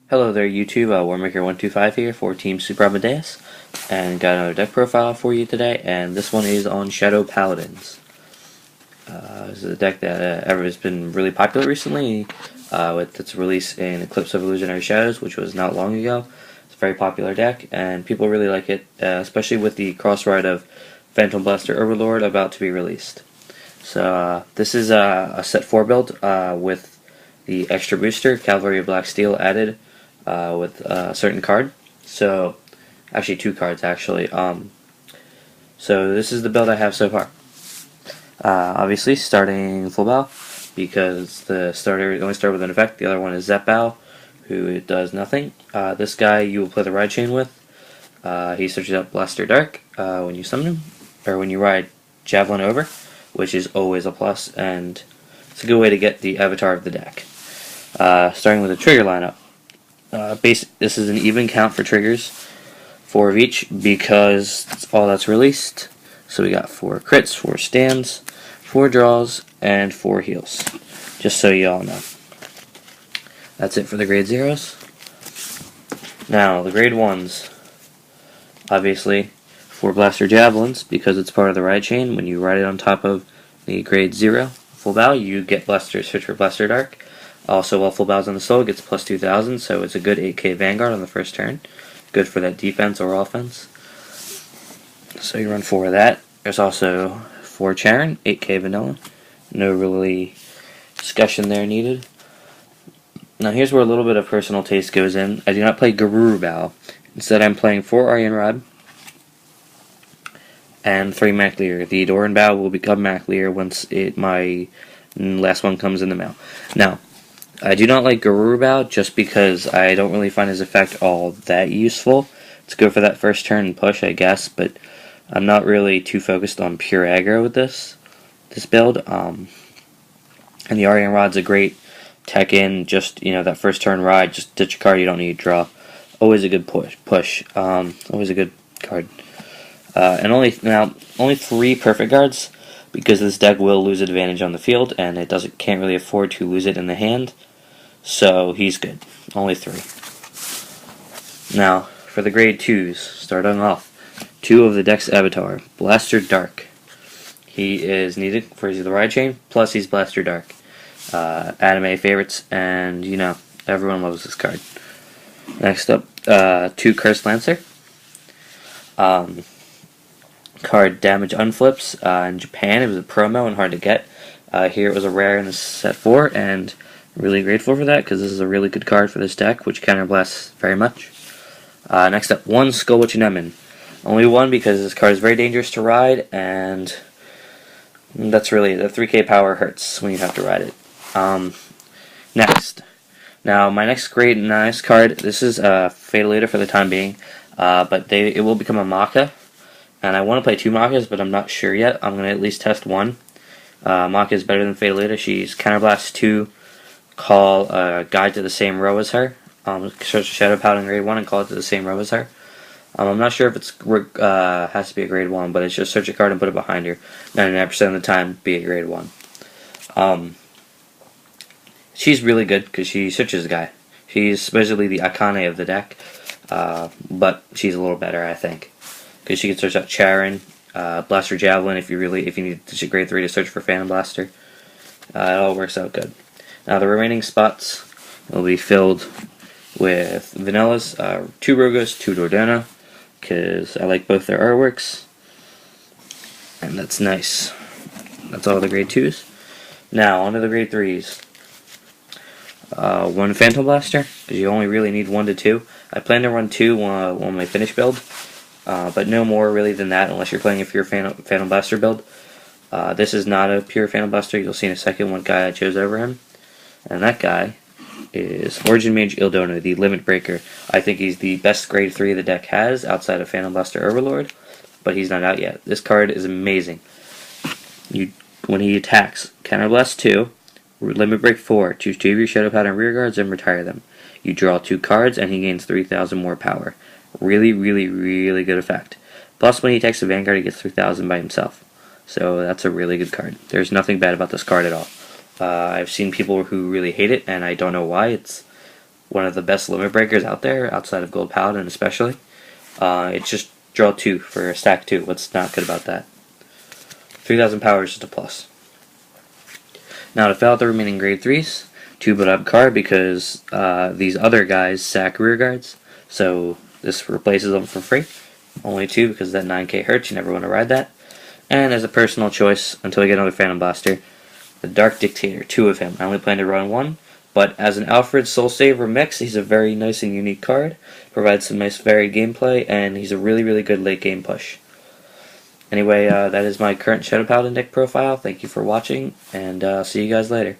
Hello there YouTube, Warmaker125 here for Team Super Amadeus, and got another deck profile for you today, and this one is on Shadow Paladins. This is a deck that has been really popular recently, with its release in Eclipse of Illusionary Shadows, which was not long ago. It's a very popular deck, and people really like it, especially with the cross-ride of Phantom Blaster Overlord about to be released. So this is a set 4 build with the extra booster, Cavalry of Black Steel added, with a certain card. So, actually 2 cards actually. So this is the build I have so far. Obviously starting full bow, because the starter only starts with an effect. The other one is Zep Bow, who does nothing. This guy you will play the ride chain with. He searches out Blaster Dark when you summon him, or when you ride Javelin over, which is always a plus, and it's a good way to get the avatar of the deck. Starting with the trigger lineup. This is an even count for triggers, 4 of each, because that's all that's released. So we got 4 crits, 4 stands, 4 draws, and 4 heals. Just so you all know. That's it for the grade 0s. Now, the grade 1s. Obviously, 4 Blaster Javelins, because it's part of the ride chain. When you ride it on top of the grade 0 full bow, you get Search for Blaster Dark. Also, while full bows on the soul, it gets plus 2,000, so it's a good 8k Vanguard on the first turn. Good for that defense or offense. So you run 4 of that. There's also 4 Charon, 8k Vanilla. No really discussion there needed. Now here's where a little bit of personal taste goes in. I do not play Garuru Bow. Instead, I'm playing 4 Aryan Rod and 3 Maclear. The Doran Bow will become Maclear once my last one comes in the mail. Now, I do not like Garuru Bow just because I don't really find his effect all that useful. It's good for that first turn and push, I guess, but I'm not really too focused on pure aggro with this build. And the Aryan Rod's a great tech in, just, that first turn ride, just ditch a card you don't need to draw. Always a good push. Always a good card. And only 3 perfect guards, because this deck will lose advantage on the field, and it can't really afford to lose it in the hand. So he's good. Only 3. Now, for the grade 2s, starting off, 2 of the deck's avatar, Blaster Dark. He is needed for the ride chain, plus he's Blaster Dark. Anime favorites, and everyone loves this card. Next up, 2 Cursed Lancer. Card damage unflips. In Japan, it was a promo and hard to get. Here it was a rare in the set 4, and really grateful for that, because this is a really good card for this deck, which counterblasts very much. Next up, 1 Skullwitch Nemon. Only 1 because this card is very dangerous to ride, and that's really, the 3k power hurts when you have to ride it. Next. Now, my next great nice card, this is Fatalator for the time being, but it will become a Maka. And I want to play 2 Makas, but I'm not sure yet. I'm going to at least test 1. Maka is better than Fatalator. She's Counterblast 2, call a guide to the same row as her. Search Shadow Paladin grade 1 and call it to the same row as her. I'm not sure if it's has to be a grade 1, but it's just search a card and put it behind her. 99% of the time, be a grade 1. She's really good because she searches a guy. She's supposedly the Akane of the deck, but she's a little better, I think. Because she can search out Charon, Blaster Javelin if you need to grade 3 to search for Phantom Blaster. It all works out good. Now the remaining spots will be filled with Vanillas, 2 Rogas, 2 Dordana, because I like both their artworks. And that's nice. That's all the grade 2s. Now, on to the grade 3s. 1 Phantom Blaster, because you only really need 1 to 2. I plan to run 2 on my finish build. But no more really than that, unless you're playing a pure Phantom Blaster build. This is not a pure Phantom Blaster. You'll see in a second what guy I chose over him. And that guy is Origin Mage Ildono, the Limit Breaker. I think he's the best grade 3 the deck has, outside of Phantom Blaster Overlord, but he's not out yet. This card is amazing. When he attacks, Counterblast 2, Limit Break 4, choose 2 of your Shadow Paladin rear guards and retire them. You draw 2 cards, and he gains 3,000 more power. Really, really, really good effect. Plus, when he attacks a Vanguard, he gets 3,000 by himself. So that's a really good card. There's nothing bad about this card at all. I've seen people who really hate it, and I don't know why. It's one of the best limit breakers out there, outside of Gold Paladin especially. It's just draw 2 for stack 2. What's not good about that? 3,000 power is just a plus. Now to fill out the remaining grade 3s, 2 but up card because these other guys sack rear guards, so this replaces them for free. Only 2 because that 9k hurts, you never want to ride that. And as a personal choice, until I get another Phantom Blaster, the Dark Dictator, 2 of him. I only plan to run 1, but as an Alfred Soul Saver mix, he's a very nice and unique card, provides some nice varied gameplay, and he's a really, really good late game push. Anyway, that is my current Shadow Paladin deck profile. Thank you for watching, and see you guys later.